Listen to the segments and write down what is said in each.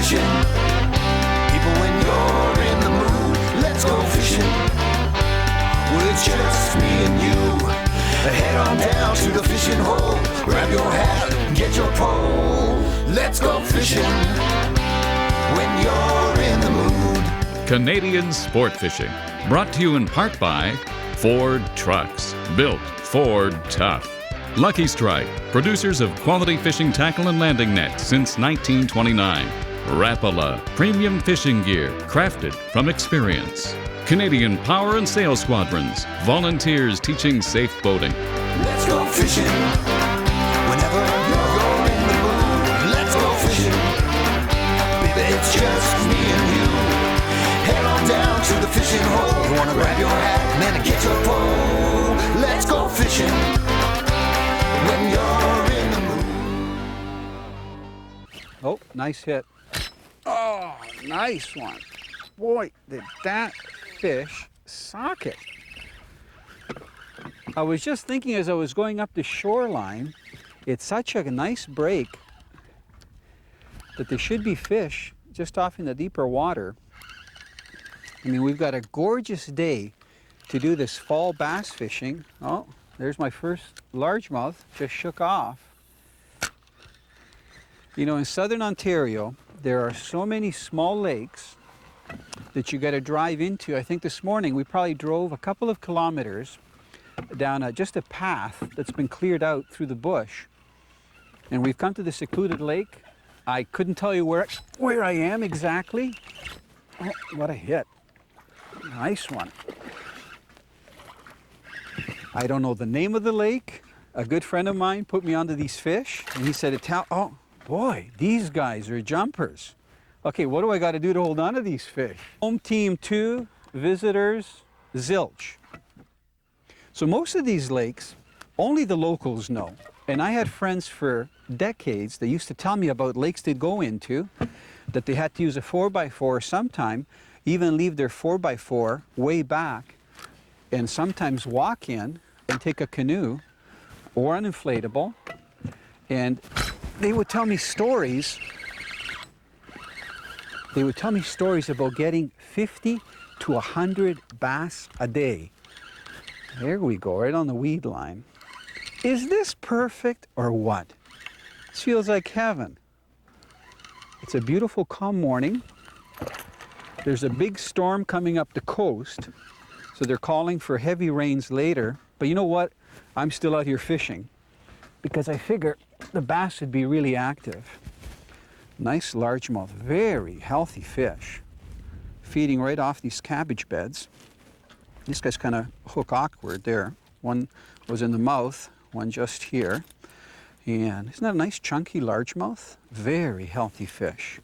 fishing. People, when you're in the mood, let's go fishing. Well, it's just me and you. Head on down to the fishing hole. Grab your hat, get your pole. Let's go fishing when you're in the mood. Canadian Sport Fishing, brought to you in part by Ford Trucks, built Ford tough. Lucky Strike, producers of quality fishing tackle and landing nets since 1929. Rapala, premium fishing gear crafted from experience. Canadian Power and Sail Squadrons, volunteers teaching safe boating. Let's go fishing whenever you're in the mood. Let's go fishing, baby, it's just me and you. Head on down to the fishing hole. You wanna grab your hat, man, and get your pole. Let's go fishing when you're in the mood. Oh, nice hit. Oh, nice one. Boy, did that fish sock it. I was just thinking as I was going up the shoreline, it's such a nice break that there should be fish just off in the deeper water. I mean, we've got a gorgeous day to do this fall bass fishing. Oh, there's my first largemouth, just shook off. You know, in southern Ontario, there are so many small lakes that you got to drive into. I think this morning we probably drove a couple of kilometers down just a path that's been cleared out through the bush. And we've come to the secluded lake. I couldn't tell you where I am exactly. Oh, what a hit. Nice one. I don't know the name of the lake. A good friend of mine put me onto these fish, and he said, oh boy, these guys are jumpers. Okay, what do I got to do to hold on to these fish? Home team 2, visitors, zilch. So most of these lakes, only the locals know. And I had friends for decades that used to tell me about lakes they'd go into, that they had to use a 4x4 sometime, even leave their 4x4 way back, and sometimes walk in and take a canoe or an inflatable. And they would tell me stories. They would tell me stories about getting 50 to 100 bass a day. There we go, right on the weed line. Is this perfect or what? This feels like heaven. It's a beautiful, calm morning. There's a big storm coming up the coast, so they're calling for heavy rains later. But you know what? I'm still out here fishing because I figure the bass would be really active. Nice largemouth, very healthy fish, feeding right off these cabbage beds. This guy's kind of hook awkward there. One was in the mouth, one just here. And isn't that a nice chunky largemouth? Very healthy fish.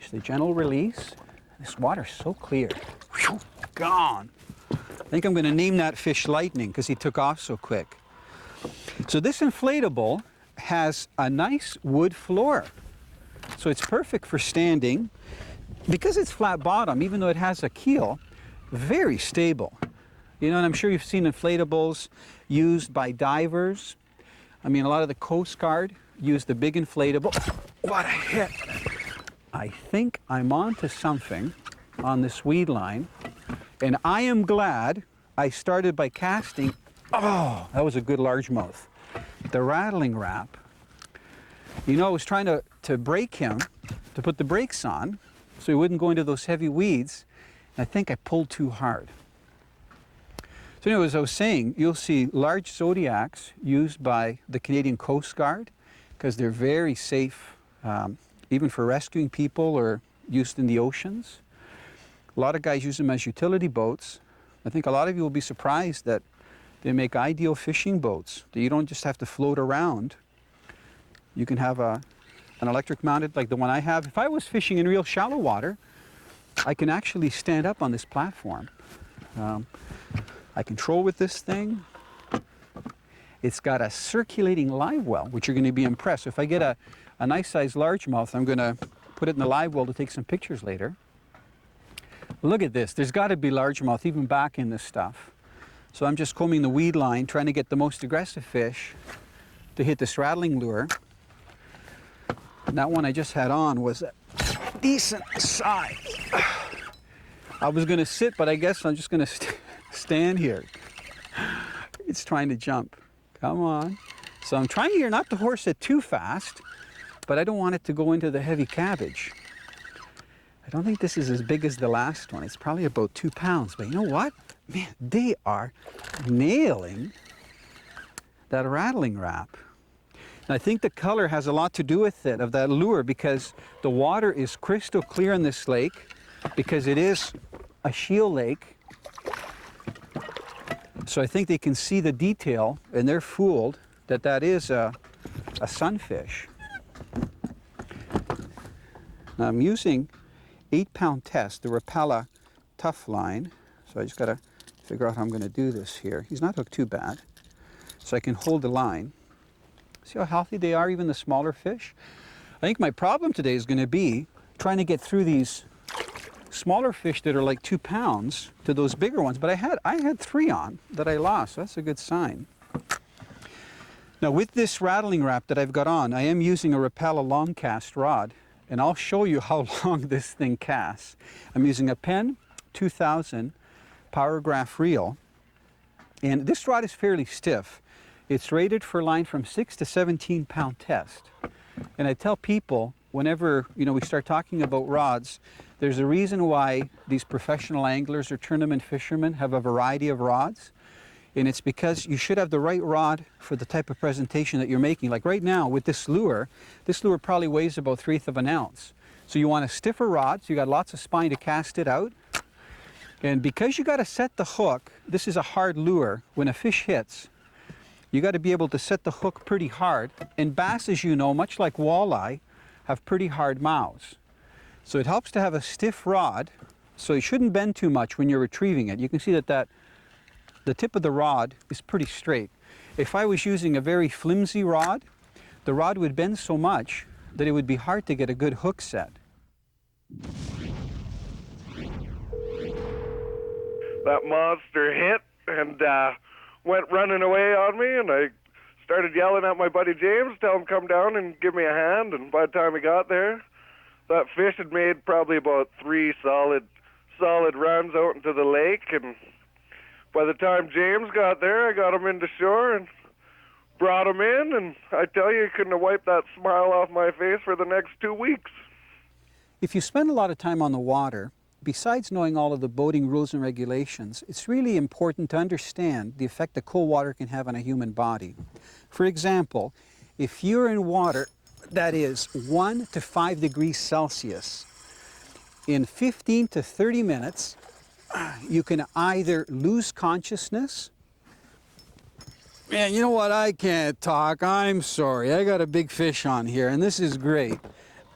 Just a gentle release. This water's so clear. Whew, gone. I think I'm going to name that fish Lightning because he took off so quick. So this inflatable has a nice wood floor. So it's perfect for standing. Because it's flat bottom, even though it has a keel, very stable. You know, and I'm sure you've seen inflatables used by divers. I mean, a lot of the Coast Guard use the big inflatable. What a hit. I think I'm onto something on this weed line. And I am glad I started by casting. Oh, that was a good largemouth. The Rattlin'Rap. You know, I was trying to break him, to put the brakes on, so he wouldn't go into those heavy weeds. And I think I pulled too hard. So anyway, as I was saying, you'll see large Zodiacs used by the Canadian Coast Guard because they're very safe, even for rescuing people or used in the oceans. A lot of guys use them as utility boats. I think a lot of you will be surprised that they make ideal fishing boats, that you don't just have to float around. You can have an electric mounted like the one I have. If I was fishing in real shallow water, I can actually stand up on this platform. I control with this thing. It's got a circulating live well, which you're going to be impressed. If I get a nice sized largemouth, I'm going to put it in the live well to take some pictures later. Look at this. There's got to be largemouth even back in this stuff. So I'm just combing the weed line, trying to get the most aggressive fish to hit this rattling lure. And that one I just had on was decent size. I was gonna sit, but I guess I'm just gonna stand here. It's trying to jump. Come on. So I'm trying here not to horse it too fast, but I don't want it to go into the heavy cabbage. I don't think this is as big as the last one. It's probably about 2 pounds, but you know what? Man, they are nailing that Rattlin'Rap. And I think the color has a lot to do with it, of that lure, because the water is crystal clear in this lake, because it is a shield lake. So I think they can see the detail, and they're fooled that that is a sunfish. Now I'm using 8-pound test, the Rapala tough line. So I just gotta figure out how I'm gonna do this here. He's not hooked too bad. So I can hold the line. See how healthy they are, even the smaller fish? I think my problem today is gonna be trying to get through these smaller fish that are like 2 pounds to those bigger ones. But I had 3 on that I lost, so that's a good sign. Now with this Rattlin'Rap that I've got on, I am using a Rapala long cast rod, and I'll show you how long this thing casts. I'm using a Penn 2000 Power Graph reel, and this rod is fairly stiff. It's rated for line from 6 to 17 pound test. And I tell people, whenever we start talking about rods, there's a reason why these professional anglers or tournament fishermen have a variety of rods. And it's because you should have the right rod for the type of presentation that you're making. Like right now with this lure probably weighs about 1/3 of an ounce. So you want a stiffer rod, so you got lots of spine to cast it out. And because you got to set the hook, this is a hard lure. When a fish hits, you got to be able to set the hook pretty hard. And bass, as you know, much like walleye, have pretty hard mouths. So it helps to have a stiff rod, so you shouldn't bend too much when you're retrieving it. You can see that the tip of the rod is pretty straight. If I was using a very flimsy rod, the rod would bend so much that it would be hard to get a good hook set. That monster hit and went running away on me, and I started yelling at my buddy James, tell him come down and give me a hand, and by the time he got there, that fish had made probably about 3 solid runs out into the lake, and by the time James got there, I got him into shore and brought him in, and I tell you, he couldn't have wiped that smile off my face for the next 2 weeks. If you spend a lot of time on the water, besides knowing all of the boating rules and regulations, it's really important to understand the effect that cold water can have on a human body. For example, if you're in water that is 1 to 5 degrees Celsius, in 15 to 30 minutes, you can either lose consciousness. Man, you know what? I can't talk. I'm sorry. I got a big fish on here, and this is great.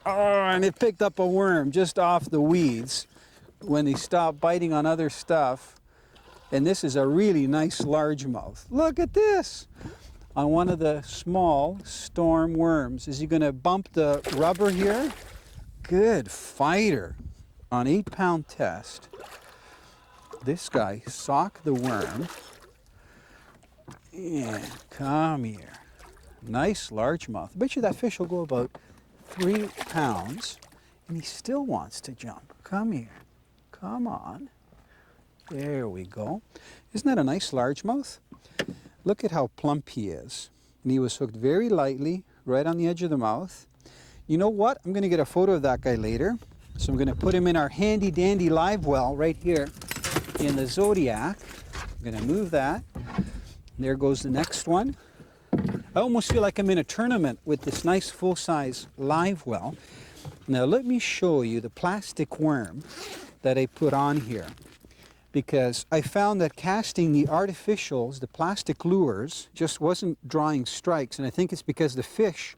Oh, and it picked up a worm just off the weeds when they stopped biting on other stuff. And this is a really nice largemouth. Look at this. On one of the small storm worms. Is he going to bump the rubber here? Good fighter. On 8-pound test. This guy socked the worm. Yeah, come here. Nice largemouth. I bet you that fish will go about 3 pounds, and he still wants to jump. Come here. Come on. There we go. Isn't that a nice largemouth? Look at how plump he is. And he was hooked very lightly, right on the edge of the mouth. You know what? I'm going to get a photo of that guy later. So I'm going to put him in our handy dandy live well right here in the Zodiac. I'm going to move that. There goes the next one. I almost feel like I'm in a tournament with this nice full-size live well. Now let me show you the plastic worm that I put on here, because I found that casting the artificials, the plastic lures, just wasn't drawing strikes, and I think it's because the fish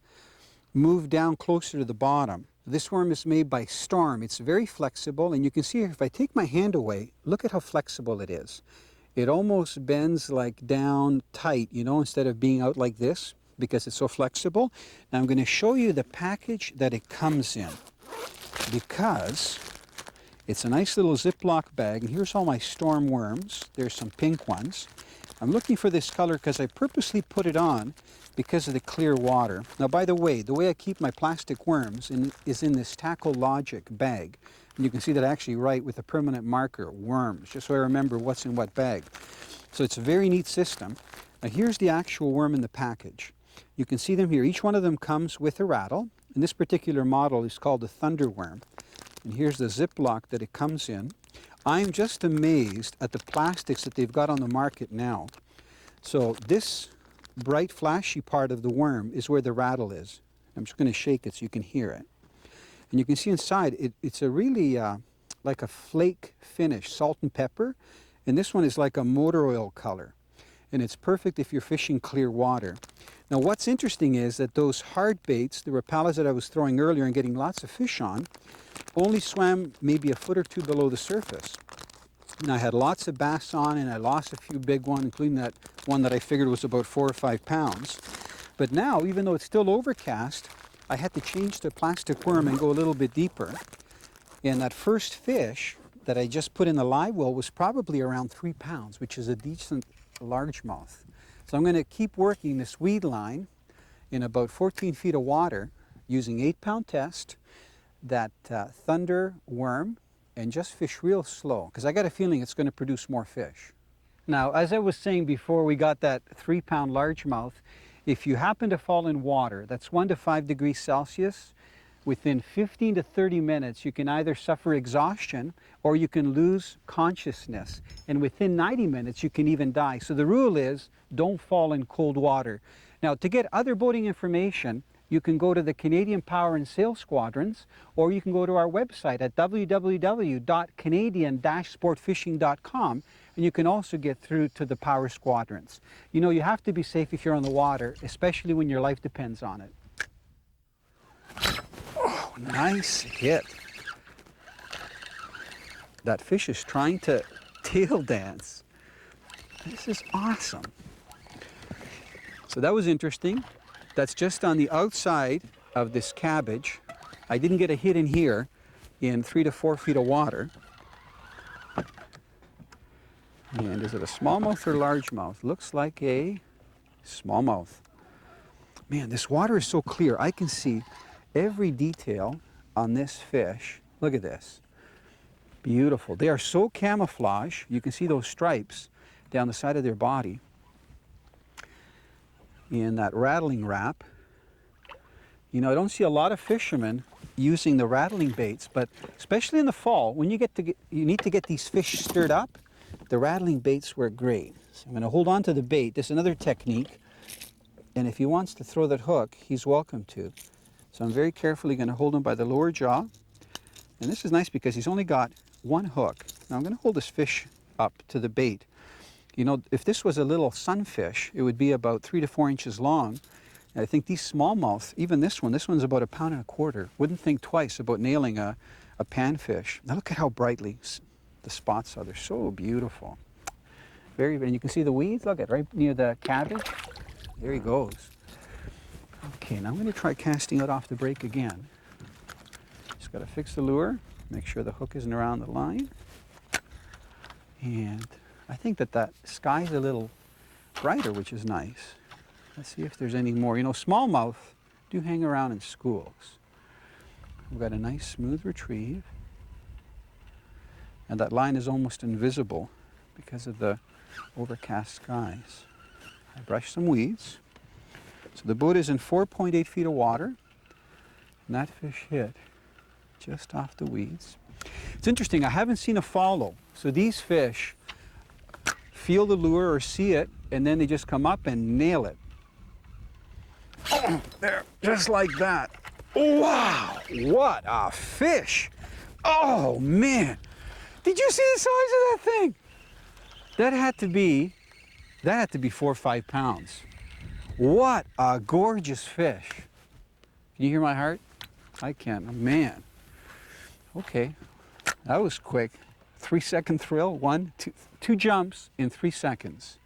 moved down closer to the bottom. This worm is made by Storm. It's very flexible, and you can see if I take my hand away, look at how flexible it is. It almost bends like down tight, you know, instead of being out like this, because it's so flexible. Now I'm going to show you the package that it comes in, because it's a nice little Ziploc bag, and here's all my Storm worms. There's some pink ones. I'm looking for this color because I purposely put it on because of the clear water. Now, by the way I keep my plastic worms is in this Tackle Logic bag. And you can see that I actually write with a permanent marker, worms, just so I remember what's in what bag. So it's a very neat system. Now, here's the actual worm in the package. You can see them here. Each one of them comes with a rattle. And this particular model is called the Thunder Worm. And here's the Ziploc that it comes in. I'm just amazed at the plastics that they've got on the market now. So this bright flashy part of the worm is where the rattle is. I'm just going to shake it so you can hear it. And you can see inside it's a really like a flake finish, salt and pepper. And this one is like a motor oil color. And it's perfect if you're fishing clear water. Now what's interesting is that those hard baits, the Rapalas that I was throwing earlier and getting lots of fish on, only swam maybe a foot or two below the surface. And I had lots of bass on, and I lost a few big ones, including that one that I figured was about 4 or 5 pounds. But now, even though it's still overcast, I had to change the plastic worm and go a little bit deeper. And that first fish that I just put in the live well was probably around 3 pounds, which is a decent largemouth. So I'm going to keep working this weed line in about 14 feet of water using 8-pound test, that Thunder worm, and just fish real slow because I got a feeling it's going to produce more fish. Now, as I was saying before we got that 3-pound largemouth, if you happen to fall in water that's 1 to 5 degrees Celsius, within 15 to 30 minutes you can either suffer exhaustion or you can lose consciousness, and within 90 minutes you can even die. So the rule is don't fall in cold water. Now, to get other boating information, you can go to the Canadian Power and Sail Squadrons, or you can go to our website at www.canadian-sportfishing.com, and you can also get through to the Power Squadrons. You know, you have to be safe if you're on the water, especially when your life depends on it. Oh, nice hit. That fish is trying to tail dance. This is awesome. So that was interesting. That's just on the outside of this cabbage. I didn't get a hit in here in 3 to 4 feet of water. And is it a smallmouth or largemouth? Looks like a smallmouth. Man, this water is so clear. I can see every detail on this fish. Look at this. Beautiful. They are so camouflaged. You can see those stripes down the side of their body. In that rattling wrap. You know, I don't see a lot of fishermen using the rattling baits, but especially in the fall, when you need to get these fish stirred up, the rattling baits work great. So I'm going to hold on to the bait. This is another technique, and if he wants to throw that hook, he's welcome to. So I'm very carefully going to hold him by the lower jaw, and this is nice because he's only got one hook. Now I'm going to hold this fish up to the bait. You know, if this was a little sunfish, it would be about 3 to 4 inches long. And I think these smallmouth, even this one's about 1.25 pounds. Wouldn't think twice about nailing a panfish. Now look at how brightly the spots are. They're so beautiful. And you can see the weeds, look at right near the cabbage. There he goes. Okay, now I'm going to try casting it off the break again. Just got to fix the lure, make sure the hook isn't around the line. And I think that sky's a little brighter, which is nice. Let's see if there's any more. You know, smallmouth do hang around in schools. We've got a nice smooth retrieve. And that line is almost invisible because of the overcast skies. I brushed some weeds. So the boat is in 4.8 feet of water. And that fish hit just off the weeds. It's interesting, I haven't seen a follow. So these fish feel the lure or see it, and then they just come up and nail it. Oh, there, just like that. Wow, what a fish. Oh, man. Did you see the size of that thing? That had to be 4 or 5 pounds. What a gorgeous fish. Can you hear my heart? I can, oh, man. Okay, that was quick. 3-second thrill, 1, 2, 2 jumps in 3 seconds.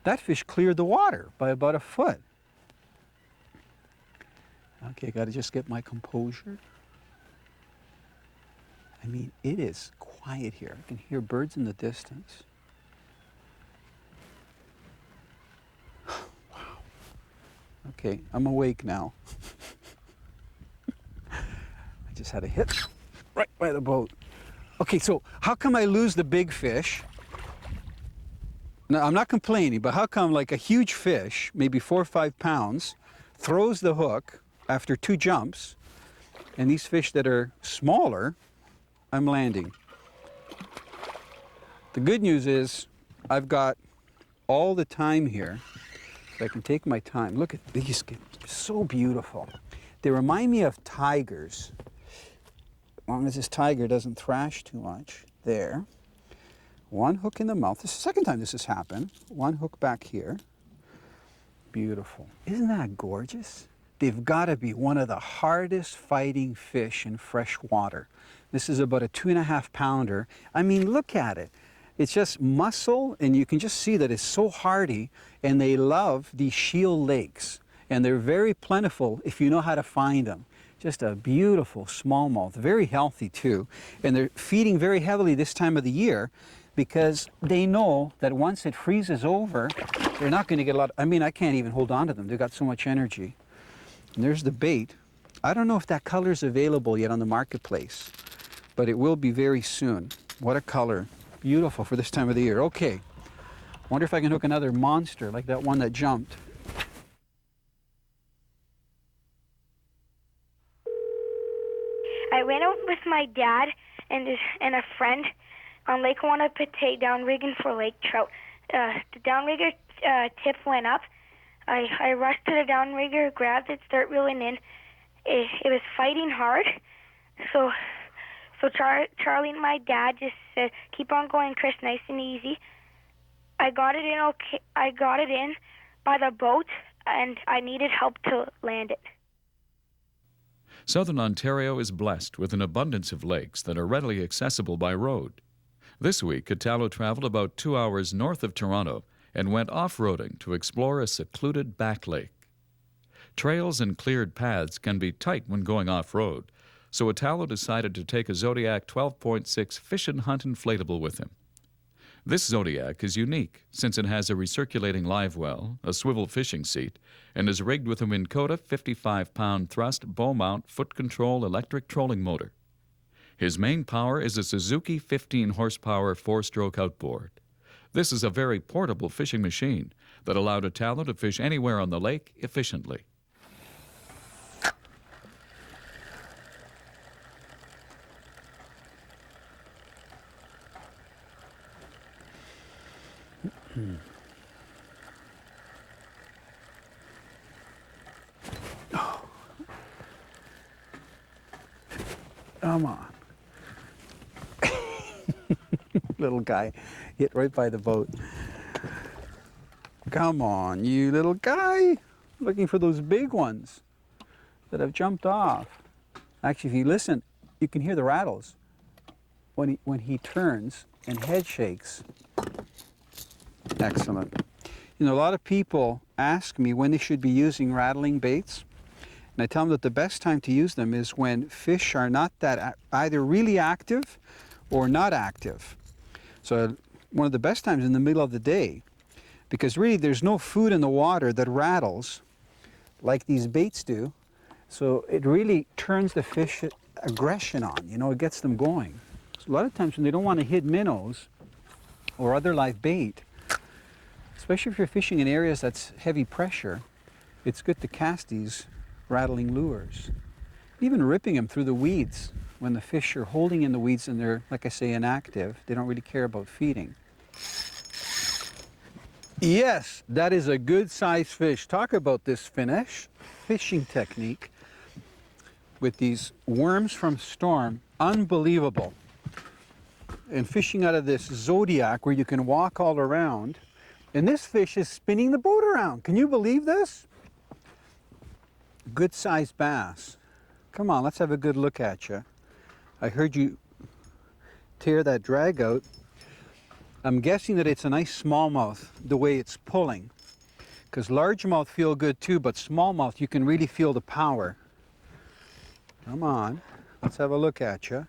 That fish cleared the water by about a foot. Okay, got to just get my composure. I mean, it is quiet here. I can hear birds in the distance. Okay, I'm awake now. I just had a hit right by the boat. Okay, so how come I lose the big fish? Now, I'm not complaining, but how come like a huge fish, maybe 4 or 5 pounds, throws the hook after 2 jumps, and these fish that are smaller, I'm landing? The good news is I've got all the time here. I can take my time. Look at these, so beautiful. They remind me of tigers. As long as this tiger doesn't thrash too much. There. One hook in the mouth. This is the second time this has happened. One hook back here. Beautiful. Isn't that gorgeous? They've got to be one of the hardest fighting fish in fresh water. This is about a 2.5 pounder. I mean, look at it. It's just muscle, and you can just see that it's so hardy, and they love these shield lakes, and they're very plentiful if you know how to find them. Just a beautiful smallmouth, very healthy too, and they're feeding very heavily this time of the year because they know that once it freezes over, they're not going to get a lot. I mean, I can't even hold on to them. They've got so much energy. And there's the bait. I don't know if that color is available yet on the marketplace, but it will be very soon. What a color. Beautiful for this time of the year. Okay, wonder if I can hook another monster like that one that jumped. I went out with my dad and a friend on Lake Wanapitei downrigging for lake trout. The downrigger tip went up. I rushed to the downrigger, grabbed it, started reeling in. It was fighting hard, so Charlie and my dad just said, "Keep on going, Chris, nice and easy." I got it in okay. I got it in by the boat, and I needed help to land it. Southern Ontario is blessed with an abundance of lakes that are readily accessible by road. This week, Italo traveled about 2 hours north of Toronto and went off-roading to explore a secluded back lake. Trails and cleared paths can be tight when going off-road, so Italo decided to take a Zodiac 12.6 fish and hunt inflatable with him. This Zodiac is unique since it has a recirculating live well, a swivel fishing seat, and is rigged with a Minn Kota 55-pound thrust bow mount foot control electric trolling motor. His main power is a Suzuki 15-horsepower 4-stroke outboard. This is a very portable fishing machine that allowed Italo to fish anywhere on the lake efficiently. Oh. Come on. Little guy hit right by the boat. Come on, you little guy. Looking for those big ones that have jumped off. Actually, if you listen, you can hear the rattles when he turns and head shakes. Excellent. You know, a lot of people ask me when they should be using rattling baits, and I tell them that the best time to use them is when fish are not that either really active or not active. So one of the best times in the middle of the day, because really there's no food in the water that rattles like these baits do, so it really turns the fish aggression on, you know, it gets them going. So a lot of times when they don't want to hit minnows or other live bait, especially if you're fishing in areas that's heavy pressure, it's good to cast these rattling lures. Even ripping them through the weeds when the fish are holding in the weeds and they're, like I say, inactive. They don't really care about feeding. Yes, that is a good sized fish. Talk about this finesse fishing technique with these worms from Storm. Unbelievable. And fishing out of this Zodiac where you can walk all around. And this fish is spinning the boat around. Can you believe this? Good sized bass. Come on, let's have a good look at you. I heard you tear that drag out. I'm guessing that it's a nice smallmouth, the way it's pulling. Because largemouth feel good too, but smallmouth, you can really feel the power. Come on, let's have a look at you.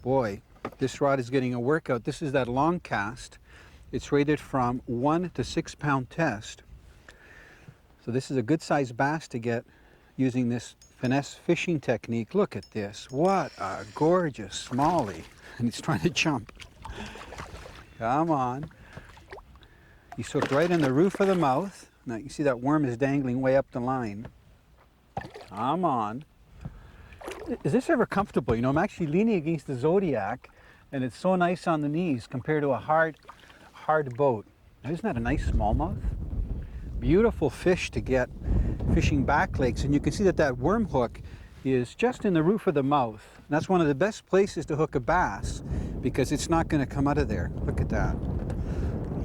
Boy, this rod is getting a workout. This is that long cast. It's rated from 1 to 6 pound test. So this is a good sized bass to get using this finesse fishing technique. Look at this. What a gorgeous smallie. And he's trying to jump. Come on. He's hooked right in the roof of the mouth. Now you see that worm is dangling way up the line. Come on. Is this ever comfortable? You know, I'm actually leaning against the Zodiac, and it's so nice on the knees compared to a hard boat. Now, isn't that a nice smallmouth? Beautiful fish to get fishing back lakes, and you can see that that worm hook is just in the roof of the mouth. And that's one of the best places to hook a bass because it's not going to come out of there. Look at that.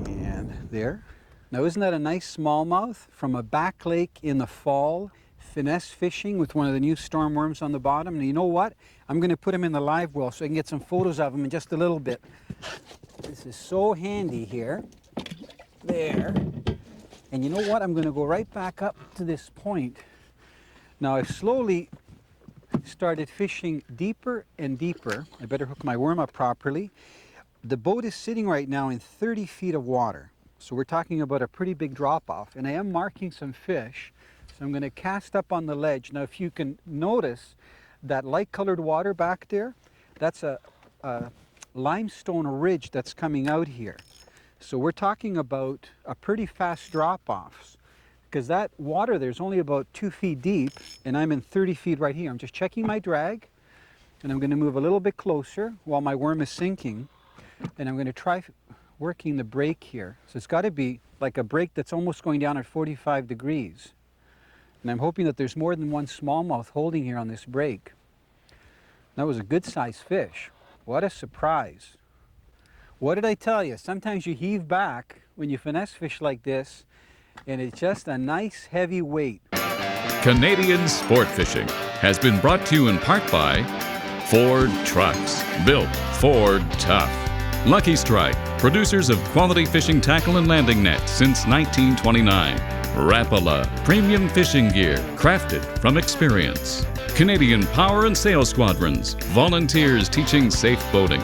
And there. Now, isn't that a nice smallmouth from a back lake in the fall? Finesse fishing with one of the new storm worms on the bottom. And you know what? I'm going to put him in the live well so I can get some photos of him in just a little bit. This is so handy here. There. And you know what? I'm going to go right back up to this point. Now I've slowly started fishing deeper and deeper. I better hook my worm up properly. The boat is sitting right now in 30 feet of water. So we're talking about a pretty big drop off. And I am marking some fish. So I'm going to cast up on the ledge. Now if you can notice that light colored water back there, that's a limestone ridge that's coming out here. So we're talking about a pretty fast drop off because that water there's only about 2 feet deep and I'm in 30 feet right here. I'm just checking my drag and I'm going to move a little bit closer while my worm is sinking, and I'm going to try working the break here. So it's got to be like a break that's almost going down at 45 degrees. And I'm hoping that there's more than one smallmouth holding here on this break. That was a good sized fish. What a surprise. What did I tell you? Sometimes you heave back when you finesse fish like this, and it's just a nice heavy weight. Canadian Sport Fishing has been brought to you in part by Ford Trucks, built Ford tough. Lucky Strike, producers of quality fishing tackle and landing nets since 1929. Rapala, premium fishing gear crafted from experience. Canadian Power and Sail Squadrons, volunteers teaching safe boating.